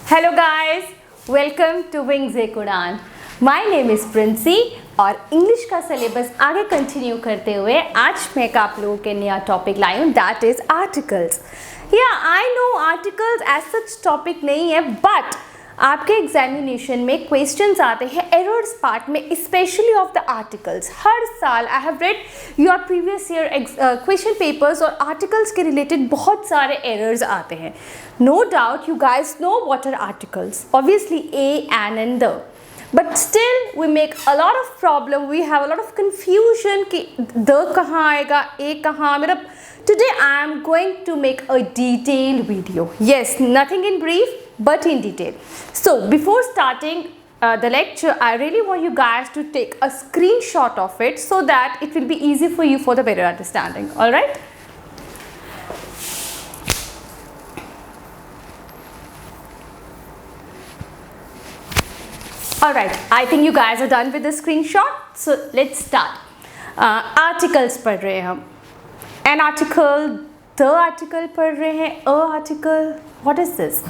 Hello guys, welcome to wings Ek Udaan. My name is Princy और English का syllabus आगे continue करते हुए आज मैं आप लोगों के नया टॉपिक लाई हूँ, दैट इज़ आर्टिकल्स। या I know articles as such topic नहीं है, बट आपके एग्जामिनेशन में क्वेश्चंस आते हैं एरर्स पार्ट में, स्पेशली ऑफ द आर्टिकल्स। हर साल I have read your previous year question papers और आर्टिकल्स के रिलेटेड बहुत सारे एरर्स आते हैं। No doubt you guys know what are articles, obviously a and the, but still we make a lot of problem, we have a lot of confusion कि the कहाँ आएगा, ए कहाँ, मेरा today I am going to make a detailed video. Yes, nothing in brief but in detail. So before starting the lecture, I really want you guys to take a screenshot of it so that it will be easy for you for the better understanding. All right? Alright, I think you guys are done with the screenshot. So let's start. Articles पढ़ रहे हैं हम. An article, the article पढ़ रहे हैं, a article. What is this?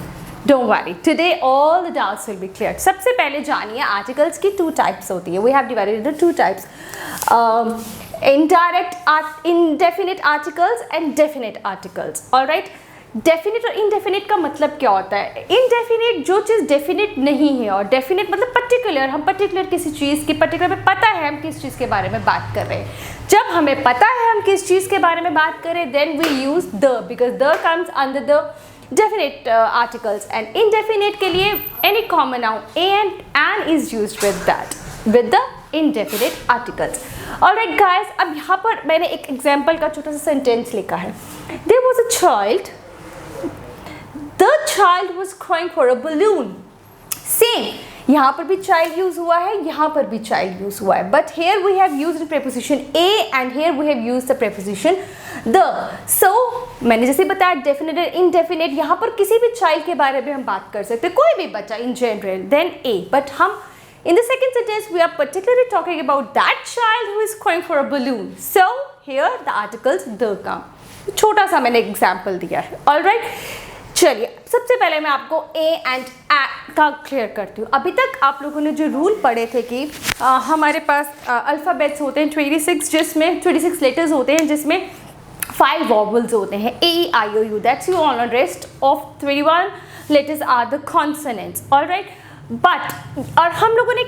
Don't worry. Today all the doubts will be cleared. सबसे पहले जानिए articles की two types होती है. We have divided into two types. Indefinite articles and definite articles. Alright? Definite और इनडेफिनेट का मतलब क्या होता है? इनडेफिनेट जो चीज़ डेफिनेट नहीं है, और डेफिनेट मतलब पर्टिकुलर, हम पर्टिकुलर किसी चीज़ की पर्टिकुलर में पता है हम किस चीज़ के बारे में बात कर रहे हैं। जब हमें पता है हम किस चीज़ के बारे में बात कर रहे हैं, then we use the, because the comes under the definite articles. And indefinite के लिए any common noun A and is used with that, with the indefinite articles. Alright guys, अब यहाँ पर मैंने एक एग्जाम्पल का छोटा सा सेंटेंस लिखा है. There was a child. The child was crying for a balloon. Same. यहाँ पर भी child use हुआ है, यहाँ पर भी child use हुआ है. But here we have used the preposition a and here we have used the preposition the. So मैंने जैसे बताया definite and indefinite, यहाँ पर किसी भी child के बारे में हम बात कर सकते हैं, कोई भी बच्चा in general, then a. But हम in the second sentence we are particularly talking about that child who is crying for a balloon. So here the articles the come. छोटा सा मैंने एग्जाम्पल दिया है. Alright, चलिए सबसे पहले मैं आपको a and a का क्लियर करती हूँ. अभी तक आप लोगों ने जो रूल पढ़े थे कि हमारे पास अल्फ़ाबेट्स होते हैं 26, जिसमें 26 लेटर्स होते हैं, जिसमें 5 वॉवल्स होते हैं, a e i o u. That's you all. Rest of 21 letters are the consonants. Alright. But और हम लोगों ने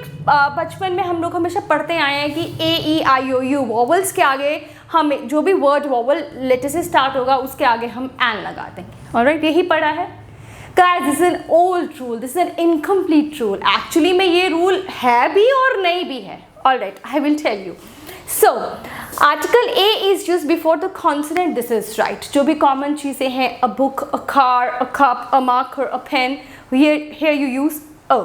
बचपन में हम लोग हमेशा पढ़ते आए हैं कि ए E I O you vowels के आगे हमें जो भी वर्ड वॉवल लेटर से स्टार्ट होगा उसके आगे हम एन लगा देंगे. ऑलराइट, यही पढ़ा है guys. This is an old rule, this is an incomplete rule. Actually में ये रूल है भी और नहीं भी है. Alright, I will tell you. So article A is use before the consonant. This is right. जो भी कॉमन चीज़ें हैं, a book, a car, a cup, a marker, a pen, here you use a.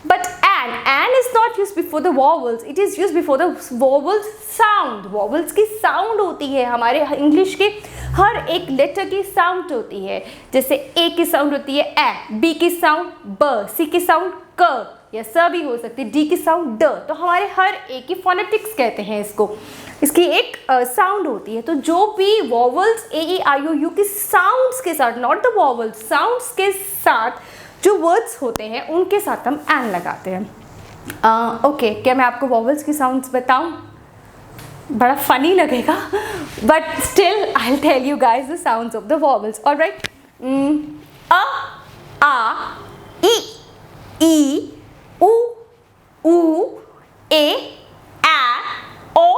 But an is not used before the vowels, it is used before the vowels sound. vowels की sound होती है, हमारे English के हर एक letter की sound होती है. जैसे a की साउंड होती है ए, b की साउंड ब, c की साउंड क, या स भी हो सकती है, d की साउंड ड. तो हमारे हर एक की फोनेटिक्स कहते हैं इसको, इसकी एक साउंड होती है. तो जो भी vowels A E I O U की साउंड्स के साथ, नॉट द वॉवल्स, साउंड्स के साथ जो वर्ड्स होते हैं उनके साथ हम एन लगाते हैं. ओके, क्या मैं आपको वॉवल्स की साउंड्स बताऊं? बड़ा फनी लगेगा, but still I will tell you guys the sounds of the vowels. Alright, अ, आ, ई, उ, ए, ओ.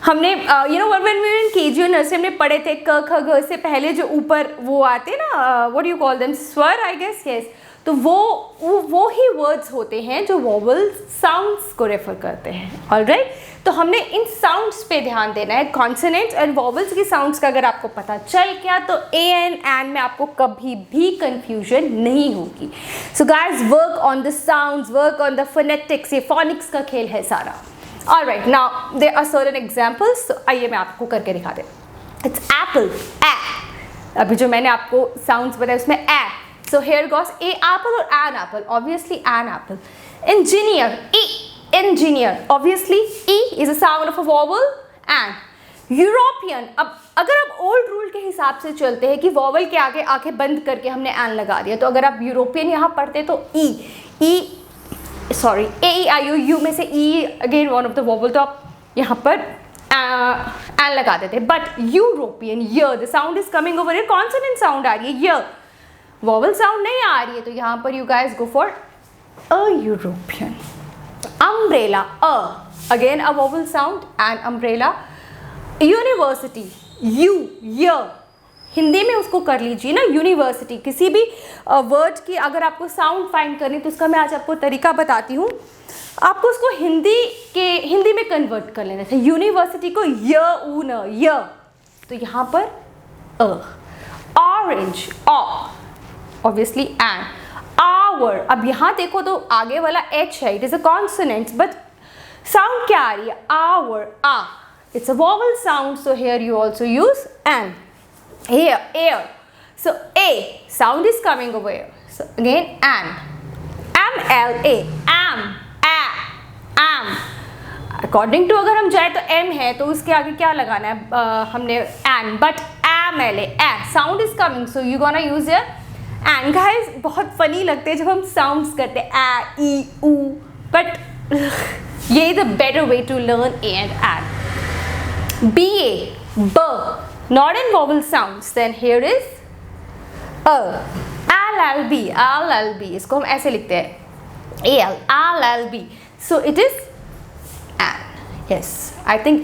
हमने you know when we were in KG और नर्सरी हमने पढ़े थे क ख ग से पहले जो ऊपर वो आते ना, व्हाट यू कॉल देम, स्वर आई गेस. यस, तो वो ही वर्ड्स होते हैं जो वॉवल साउंड्स को रेफर करते हैं. ऑलराइट, तो हमने इन साउंड्स पे ध्यान देना है. कॉन्सोनेंट्स एंड वॉवल्स की साउंड्स का अगर आपको पता चल गया तो ए एन में आपको कभी भी कंफ्यूजन नहीं होगी. So guys, work on the sounds, work on the phonetics. ये फोनिक्स का खेल है सारा. Alright, now there are certain examples. So आइए मैं आपको करके दिखा दे. It's apple, a. अभी जो मैंने आपको sounds बताए उसमें a. So here goes a apple or an apple. Obviously an apple. Engineer, e. Engineer. Obviously e is a sound of a vowel and. European. अब अगर आप ओल्ड रूल के हिसाब से चलते हैं कि वॉवल के आगे आंखें बंद करके हमने एन लगा दिया। तो अगर आप यूरोपियन यहाँ पढ़ते तो ए आई ओ यू में से E again one of the vowel, तो आप यहाँ पर एन लगा देते हैं। बट यूरोपियन य the sound is coming over here, consonant sound आ रही है, य वॉवल साउंड नहीं आ रही है, तो यहाँ पर you guys go for a European. Umbrella again a vowel sound and umbrella. University you य, हिंदी में उसको कर लीजिए ना यूनिवर्सिटी। किसी भी वर्ड की अगर आपको साउंड फाइंड करनी तो उसका मैं आज आपको तरीका बताती हूँ। आपको उसको हिंदी में कन्वर्ट कर लेना था। यूनिवर्सिटी को य ऊ न य, तो यहाँ पर a. Orange obviously an. Hour, अब यहाँ देखो तो आगे वाला एच है, it is a consonant, but sound क्या आ रही है, आवर आ, it's a vowel sound, so here you also use an. Here air, so a sound is coming over here, so again an. MLA am am, according to अगर हम जाए तो m है तो उसके आगे क्या लगाना है, हमने an, but MLA sound is coming, so you gonna use here and. guys बहुत funny लगते हैं जब हम sounds करते हैं a e u, but ये is a better way to learn a and an. BA, B, not in vowel sounds, then here is A. LLB, इसको हम ऐसे लिखते हैं LLB, so it is an. Yes, I think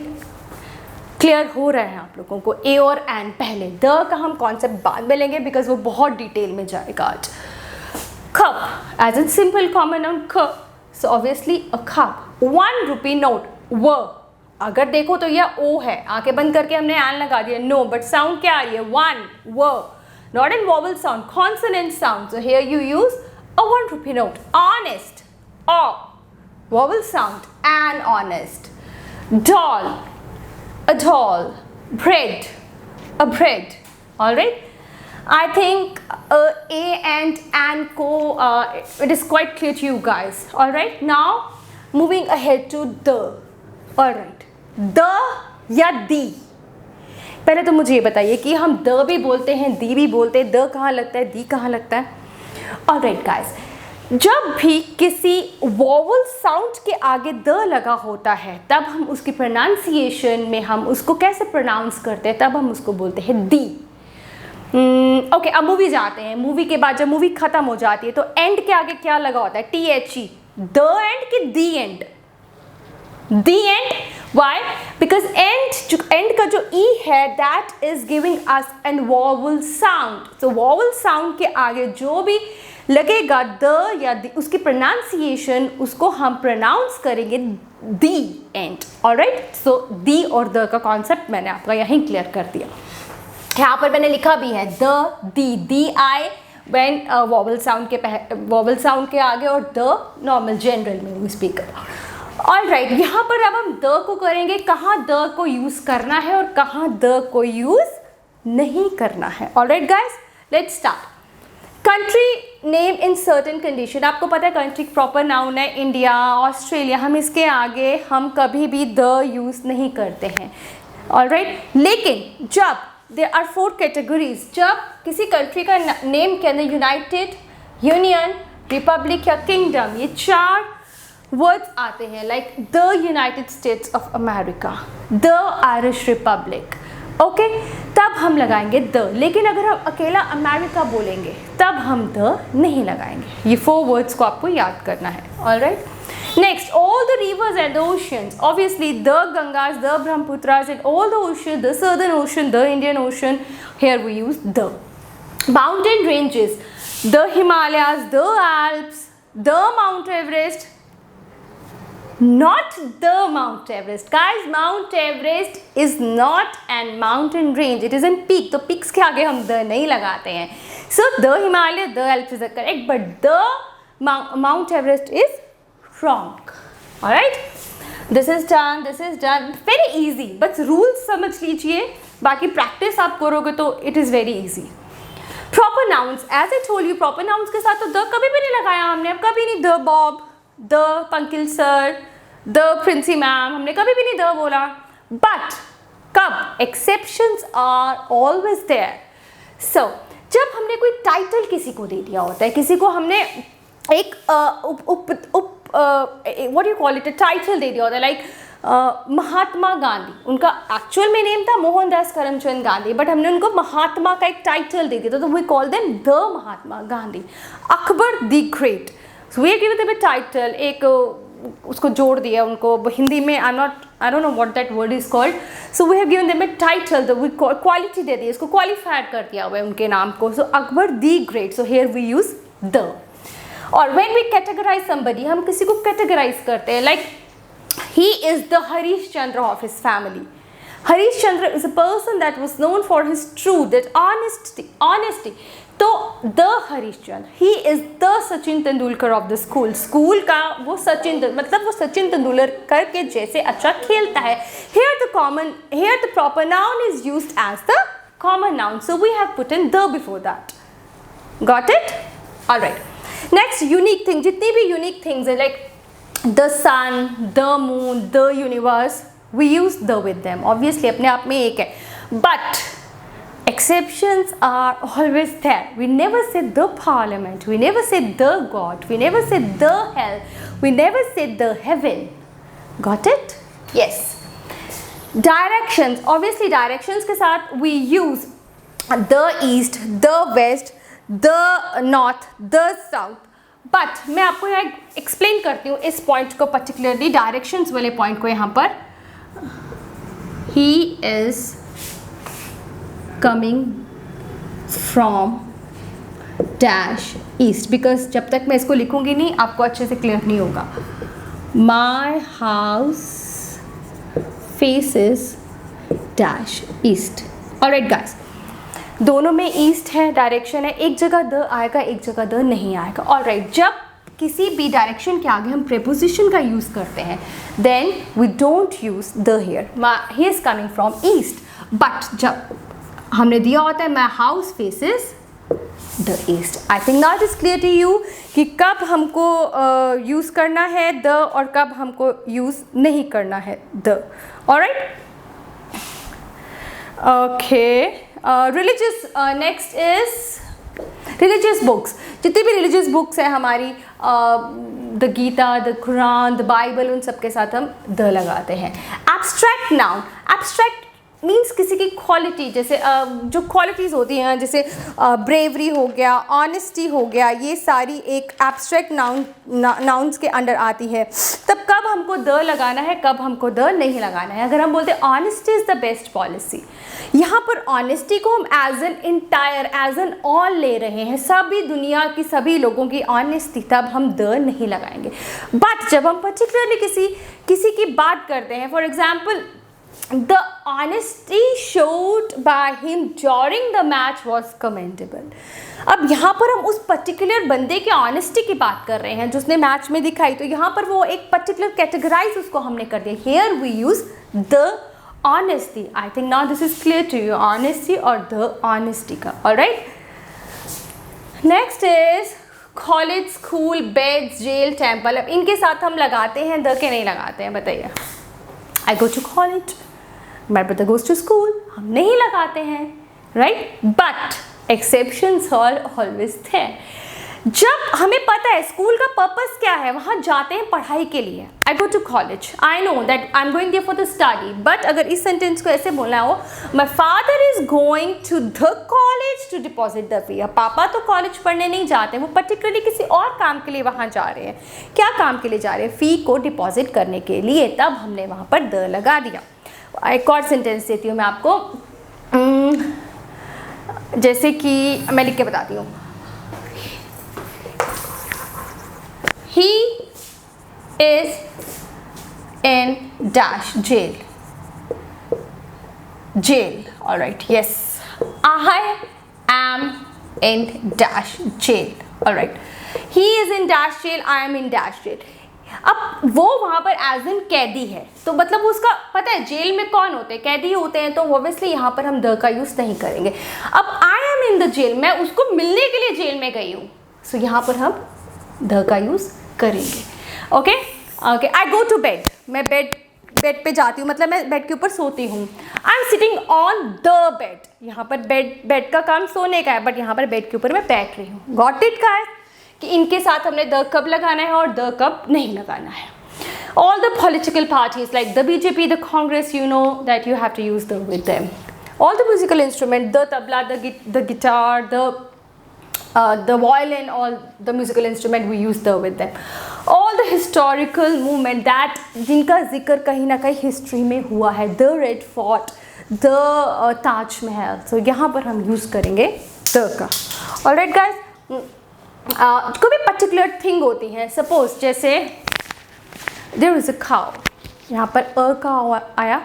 clear हो रहा है आप लोगों को ए और एन पहले, द का हम कॉन्सेप्ट बाद में लेंगे बिकॉज वो बहुत डिटेल में जाएगा आज। Cup as in simple common noun cup, so obviously a cup. 1 rupee note व, अगर देखो तो यह ओ है, आंखें बंद करके हमने एन लगा दिया, नो, बट साउंड क्या आ रही है, 1 व, not in vowel sound, consonant sound, so here you use a 1 rupee note. Honest O, vowel sound an, honest. Doll, a doll. Bread, a bread. All right, I think a and ko it is quite clear to you guys. All right, now moving ahead to the. All right, the या the, पहले तो मुझे ये बताइए कि हम the भी बोलते हैं, दी भी बोलते हैं, the कहाँ लगता है, दी कहाँ लगता है। All right guys, जब भी किसी वॉवल साउंड के आगे द लगा होता है तब हम उसकी प्रोनाउंसिएशन में हम उसको कैसे प्रोनाउंस करते हैं, तब हम उसको बोलते हैं दी। ओके, अब मूवी जाते हैं। मूवी के बाद जब मूवी खत्म हो जाती है तो एंड के आगे क्या लगा होता है, THE, द एंड की the end, the end. Why? Because end का जो ई है that is giving us an vowel sound. So vowel sound के आगे जो भी लगेगा द या दी, उसकी प्रोनाउंसिएशन उसको हम प्रोनाउंस करेंगे दी एंड। ऑलराइट, सो दी और द का कॉन्सेप्ट मैंने आपका यहीं क्लियर कर दिया। यहाँ पर मैंने लिखा भी है the, the I when vowel sound के आगे, और द नॉर्मल जनरल में वी स्पीक। ऑलराइट, यहाँ पर अब हम द को करेंगे, कहाँ द को यूज़ करना है और कहाँ द को यूज़ नहीं करना है। Alright guys, let's start. Country name in certain condition, आपको पता है कंट्री प्रॉपर नाउन है इंडिया, ऑस्ट्रेलिया, हम इसके आगे हम कभी भी द यूज़ नहीं करते हैं। ऑलराइट, लेकिन जब देयर आर 4 कैटेगरीज, जब किसी कंट्री का नेम के अंदर यूनाइटेड, यूनियन, रिपब्लिक या किंगडम, ये 4 वर्ड्स आते हैं, like the United states of America, the Irish Republic, okay, तब हम लगाएंगे द। लेकिन अगर हम अकेला अमेरिका बोलेंगे तब हम द नहीं लगाएंगे। ये 4 वर्ड्स को आपको याद करना है। Alright, next, all the rivers and the oceans, obviously the Gangas, the Brahmaputras and all the ocean, the southern ocean, the Indian ocean, here we use the. Mountain ranges, the Himalayas, the Alps, the Mount Everest, not the Mount Everest. Guys, Mount Everest is not an mountain range, it is a peak. तो peaks के आगे हम the नहीं लगाते हैं। So the Himalaya, the Alps is correct, but the Mount Everest is wrong. Alright, this is done, very easy, बस rules समझ लीजिए, बाकी practice आप करोगे तो it is very easy. Proper nouns, as I told you, proper nouns के साथ तो the कभी भी नहीं लगाया हमने, अब कभी नहीं the Bob, द पंकिल सर, द प्रिंसी मैम, हमने कभी भी नहीं द बोला। बट कब? Exceptions are always there. So जब हमने कोई टाइटल किसी को दे दिया होता है, किसी को हमने एक what you call it, title दे दिया होता है, लाइक महात्मा गांधी, उनका एक्चुअल में नेम था मोहनदास करमचंद गांधी, बट हमने उनको महात्मा का एक टाइटल दे दिया, तो we call them the Mahatma Gandhi. Akbar the great, so we give them a title, एक उसको जोड़ दिया उनको, हिंदी में I don't know what that word is called, so we have given them a title, the we quality दे दी, इसको क्वालिफाइड कर दिया हुआ है उनके नाम को, so Akbar the great, so here we use the. और व्हेन वी कैटेगराइज समबडी, हम किसी को कैटेगराइज करते हैं, like he is the Harish Chandra of his family. Harish Chandra is a person that was known for his truth, that honesty. तो the Harish Chandra, he is the Sachin Tendulkar of the school. School का वो सचिन, मतलब वो सचिन तेंदुलकर के जैसे अच्छा खेलता है. Here the proper noun is used as the common noun. So we have put in the before that. Got it? All right. Next, unique thing. जितनी भी unique things है, like the sun, the moon, the universe, we use the with them. Obviously अपने आप में एक है, but exceptions are always there. We never say the parliament, we never say the God, we never say the hell, we never say the heaven. Got it? Yes. Directions, obviously directions के साथ we use the east, the west, the north, the south. But मैं आपको यहाँ explain करती हूँ इस point को, particularly directions वाले पॉइंट को। यहाँ पर he is coming from dash east, because जब तक मैं इसको लिखूंगी नहीं आपको अच्छे से क्लियर नहीं होगा। माई house faces dash east. Alright guys, दोनों में ईस्ट है, डायरेक्शन है, एक जगह द आएगा, एक जगह द नहीं आएगा। ऑलराइट, जब किसी भी डायरेक्शन के आगे हम प्रेपोजिशन का यूज़ करते हैं, then we don't use the here. He is coming from east, but जब हमने दिया होता है my house faces the east. I think not is clear to you कि कब हमको यूज़ करना है द और कब हमको यूज़ नहीं करना है the. Alright, okay. Religious, next is religious books. जितनी भी रिलीजियस बुक्स हैं हमारी, the Gita, the Quran, the Bible, उन सब के साथ हम द लगाते हैं। एब्स्ट्रैक्ट नाउन, एब्स्ट्रैक्ट मीन्स किसी की क्वालिटी, जैसे जो क्वालिटीज़ होती हैं, जैसे ब्रेवरी हो गया, ऑनेस्टी हो गया, ये सारी एक एब्स्ट्रैक्ट नाउन्स के अंडर आती है। तब कब हमको द लगाना है, कब हमको द नहीं लगाना है। अगर हम बोलते हैं honesty is the best policy, यहाँ पर ऑनेस्टी को हम as an entire, as an all ले रहे हैं, सभी दुनिया की सभी लोगों की ऑनेस्टी, तब हम द नहीं लगाएंगे। बट जब हम पर्टिकुलरली किसी की बात करते हैं, for example the honesty showed by him during the match was commendable. अब यहाँ पर हम उस पर्टिकुलर बंदे के ऑनेस्टी की बात कर रहे हैं जो उसने मैच में दिखाई, तो यहाँ पर वो एक पर्टिकुलर कैटेगराइज उसको हमने कर दिया। Here we use the honesty. I think now this is clear to you, honesty और the honesty का। Alright. Next is college, school, bed, jail, temple. अब इनके साथ हम लगाते हैं द के नहीं लगाते हैं, बताइए। I go to college, my brother goes to school, हम नहीं लगाते हैं, right. But exceptions are always there. जब हमें पता है स्कूल का पर्पस क्या है, वहाँ जाते हैं पढ़ाई के लिए। I go to college, I know that I am going there for the study, but अगर इस सेंटेंस को ऐसे बोलना हो, my father is going to the college to deposit the fee. पापा तो कॉलेज पढ़ने नहीं जाते, वो पर्टिकुलरली किसी और काम के लिए वहाँ जा रहे हैं। क्या काम के लिए जा रहे हैं? फ़ी को डिपॉजिट करने के लिए। तब हमने वहाँ पर द लगा दिया। एक और सेंटेंस देती हूँ मैं आपको, जैसे कि मैं लिख के बताती हूँ। He is in dash jail. Jail. All right. Yes. I am in dash jail. All right. He is in dash jail. I am in dash jail. अब वो वहाँ पर एज इन कैदी है, तो मतलब उसका पता है जेल में कौन होते हैं, कैदी होते हैं, तो ऑब्वियसली यहाँ पर हम द का यूज़ नहीं करेंगे। अब I am in the jail, मैं उसको मिलने के लिए जेल में गई हूँ, सो यहाँ पर हम द का यूज़ करेंगे। Okay okay. I go to bed, मैं बेड बेड पे जाती हूँ, मतलब मैं बेड के ऊपर सोती हूँ। I am sitting on the bed, यहाँ पर बेड का काम सोने का है, बट यहाँ पर बेड के ऊपर मैं बैठ रही हूँ। गॉट इट गाइस, कि इनके साथ हमने द कब लगाना है और द कब नहीं लगाना है। All the political parties like the BJP, the Congress, you know that you have to use the with them. All the musical instruments, the tabla, the guitar, the violin, all the musical instrument we use the with them. All the historical movement that जिनका जिक्र कहीं ना कहीं history में हुआ है, the Red Fort, the Taj Mahal, so यहाँ पर हम यूज़ करेंगे the का। Alright guys, कोई भी पर्टिकुलर थिंग होती है, सपोज जैसे देयर इज़ अ काउ, यहाँ पर अ का आया,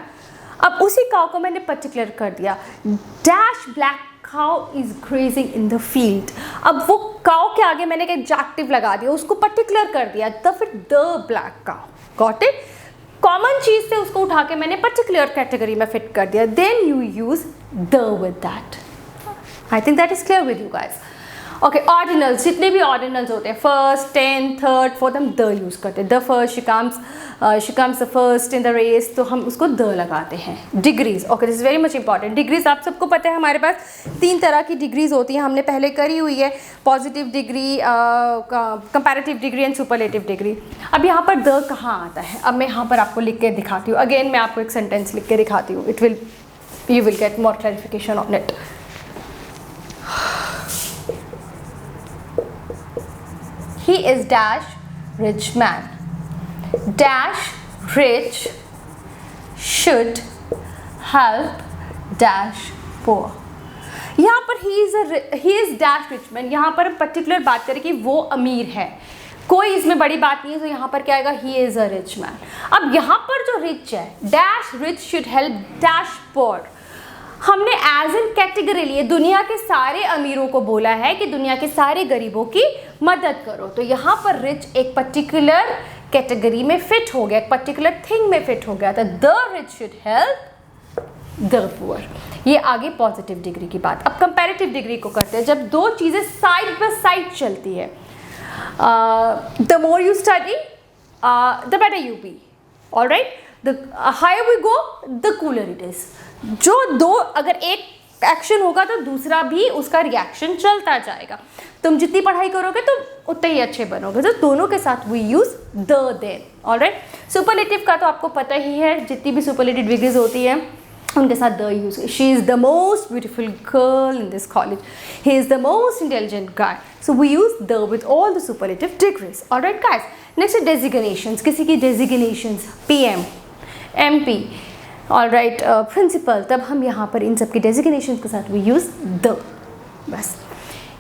अब उसी काउ को मैंने पर्टिकुलर कर दिया, dash black cow is grazing in the field. अब वो काउ के आगे मैंने एक एडजेक्टिव लगा दिया, उसको पर्टिकुलर कर दिया, तो फिर the black cow. Got it? Common चीज़ से उसको उठा के मैंने पर्टिकुलर कैटेगरी में फिट कर दिया, then you use the with that. I think that is clear with you guys. Okay, ordinals, जितने भी ऑर्डिनल्स होते हैं, फर्स्ट, 10, थर्ड, फोर्थ, हम द यूज़ करते हैं। The first, she comes the first in the race, तो हम उसको द लगाते हैं। Degrees, okay, this is very much important. Degrees आप सबको पता है, हमारे पास 3 तरह की डिग्रीज होती हैं, हमने पहले करी हुई है, positive degree, comparative degree and superlative degree. अब यहाँ पर द कहाँ आता है, अब मैं यहाँ पर आपको लिख के दिखाती हूँ। अगेन मैं आपको एक सेंटेंस लिख के दिखाती हूँ, you will get more clarification on it. He is dash rich man. Dash rich should help dash poor. यहाँ पर he is dash rich man, यहाँ पर पर्टिकुलर बात करें कि वो अमीर है, कोई इसमें बड़ी बात नहीं है, तो यहाँ पर क्या आएगा, he is a rich man। अब यहाँ पर जो rich है, dash rich should help dash poor, हमने एज एन कैटेगरी लिए दुनिया के सारे अमीरों को बोला है कि दुनिया के सारे गरीबों की मदद करो, तो यहाँ पर रिच एक पर्टिकुलर कैटेगरी में फिट हो गया, एक पर्टिकुलर थिंग में फिट हो गया था। The rich should help the poor. ये आगे पॉजिटिव डिग्री की बात। अब कंपैरेटिव डिग्री को करते हैं, जब दो चीज़ें साइड बाय साइड चलती है। The more you study the better you be, alright, the higher we go the cooler it is. जो दो, अगर एक एक्शन होगा तो दूसरा भी उसका रिएक्शन चलता जाएगा। तुम जितनी पढ़ाई करोगे तो उतने ही अच्छे बनोगे, तो दोनों के साथ we use the then. Alright, superlative का तो आपको पता ही है, जितनी भी सुपरलेटिव डिग्रीज होती है उनके साथ the use. She is the most beautiful girl in this college, he is the most intelligent guy, so we use the with all the superlative degrees. Alright guys, next designations, किसी की designations, PM, MP, alright, principal, तब हम यहाँ पर इन सब की designation के साथ वी यूज़ द। बस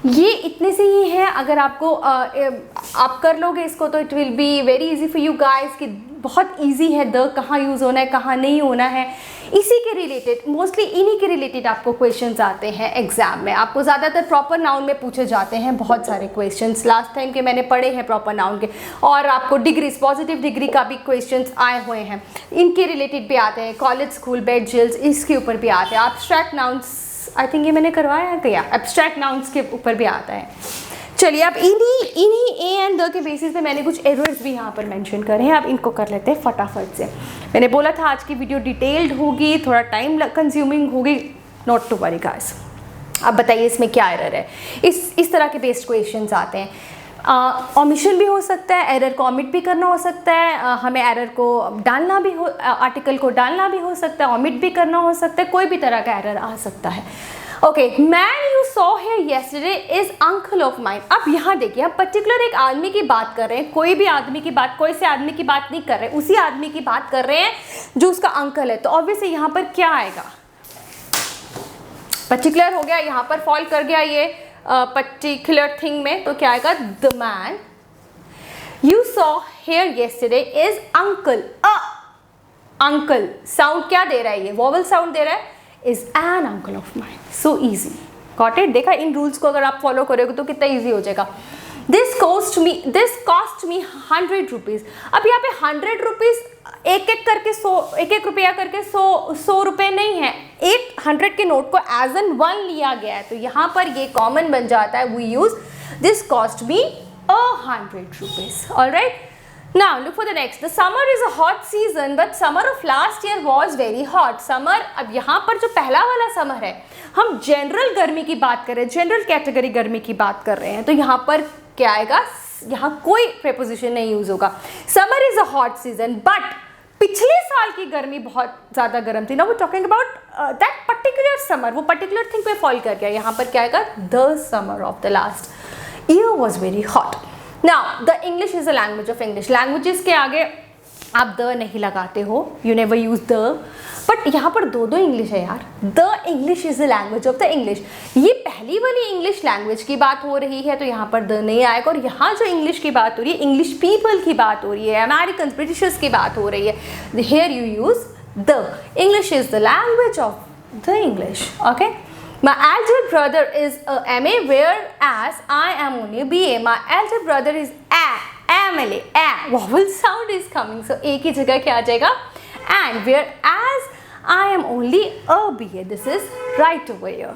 ये इतने से ही है। अगर आपको आप कर लोगे इसको तो it will be very easy for you guys, कि बहुत इजी है द कहाँ यूज़ होना है, कहाँ नहीं होना है। इसी के रिलेटेड, मोस्टली इन्हीं के रिलेटेड आपको क्वेश्चंस आते हैं एग्जाम में। आपको ज़्यादातर प्रॉपर नाउन में पूछे जाते हैं बहुत सारे क्वेश्चंस, लास्ट टाइम के मैंने पढ़े हैं प्रॉपर नाउन के, और आपको डिग्रीज, पॉजिटिव डिग्री का भी क्वेश्चंस आए हुए हैं, इनके रिलेटेड भी आते हैं। कॉलेज, स्कूल, बेड, जेल्स, इसके ऊपर भी आते हैं। एब्स्ट्रैक्ट नाउन्स, आई थिंक ये मैंने करवाया क्या, एब्स्ट्रैक्ट नाउन्स के ऊपर भी आता है। चलिए, अब इन्हीं ए एंड द के बेसिस पे मैंने कुछ एरर्स भी यहाँ पर मेंशन करे हैं, अब इनको कर लेते हैं फटाफट से। मैंने बोला था आज की वीडियो डिटेल्ड होगी, थोड़ा टाइम कंज्यूमिंग होगी, नॉट टू वरी गाइस। अब बताइए इसमें क्या एरर है। इस तरह के बेस्ड क्वेश्चंस आते हैं। ओमिशन भी हो सकता है, एरर को ओमिट भी करना हो सकता है, हमें एरर को डालना भी हो, आर्टिकल को डालना भी हो सकता है, ओमिट भी करना हो सकता है, कोई भी तरह का एरर आ सकता है। Okay, man you saw here yesterday is uncle of mine. अब यहाँ देखिए, हम पर्टिकुलर एक आदमी की बात कर रहे हैं, कोई भी आदमी की बात, कोई से आदमी की बात नहीं कर रहे, उसी आदमी की बात कर रहे हैं जो उसका अंकल है, तो ऑब्वियसली यहाँ पर क्या आएगा, पर्टिकुलर हो गया, यहाँ पर फॉल कर गया ये पर्टिकुलर थिंग में, तो क्या आएगा, the man you saw here yesterday is uncle. Uncle sound क्या दे रहा है, ये वॉवल साउंड दे रहा है, is an uncle of mine. So easy. Got it? देखा, इन रूल्स को अगर आप फॉलो करोगे तो कितना इजी हो जाएगा। This cost me 100 rupees. अब यहाँ पे 100 रुपीज़ एक रुपया करके 100 रुपये नहीं है, 100 के नोट को एज एन 1 लिया गया है, तो यहाँ पर ये कॉमन बन जाता है। We use this cost me 100 rupees. Alright, Now look for the next. The summer is a hot season, but summer of last year was very hot. Summer, अब यहाँ पर जो पहला वाला समर है, हम जनरल गर्मी की बात कर रहे हैं, जनरल कैटेगरी गर्मी की बात कर रहे हैं, तो यहाँ पर क्या आएगा, यहाँ कोई प्रेपोजिशन नहीं यूज होगा. Summer is a hot season, but पिछले साल की गर्मी बहुत ज़्यादा गर्म थी. Now we talking about that particular summer, वो पर्टिकुलर थिंग पे फॉल कर गया. यहाँ पर क्या आएगा, the summer of the last year was very hot. Now the English is a language of English. Languages के आगे आप द नहीं लगाते हो, you never use the, but यहाँ पर दो इंग्लिश है यार. The English is the language of the English. ये पहली वाली इंग्लिश लैंग्वेज की बात हो रही है, तो यहाँ पर द नहीं आएगा. और यहाँ जो इंग्लिश की बात हो रही है, इंग्लिश पीपल की बात हो रही है, अमेरिकन ब्रिटिशर्स की बात हो रही है, here you use the. English is the language of the English. Okay. My elder brother is a MA, whereas I am only a BA. My elder brother is MLA. Vowel sound is coming, so A की जगह क्या आ जाएगा, and, whereas I am only a BA. This is right over here.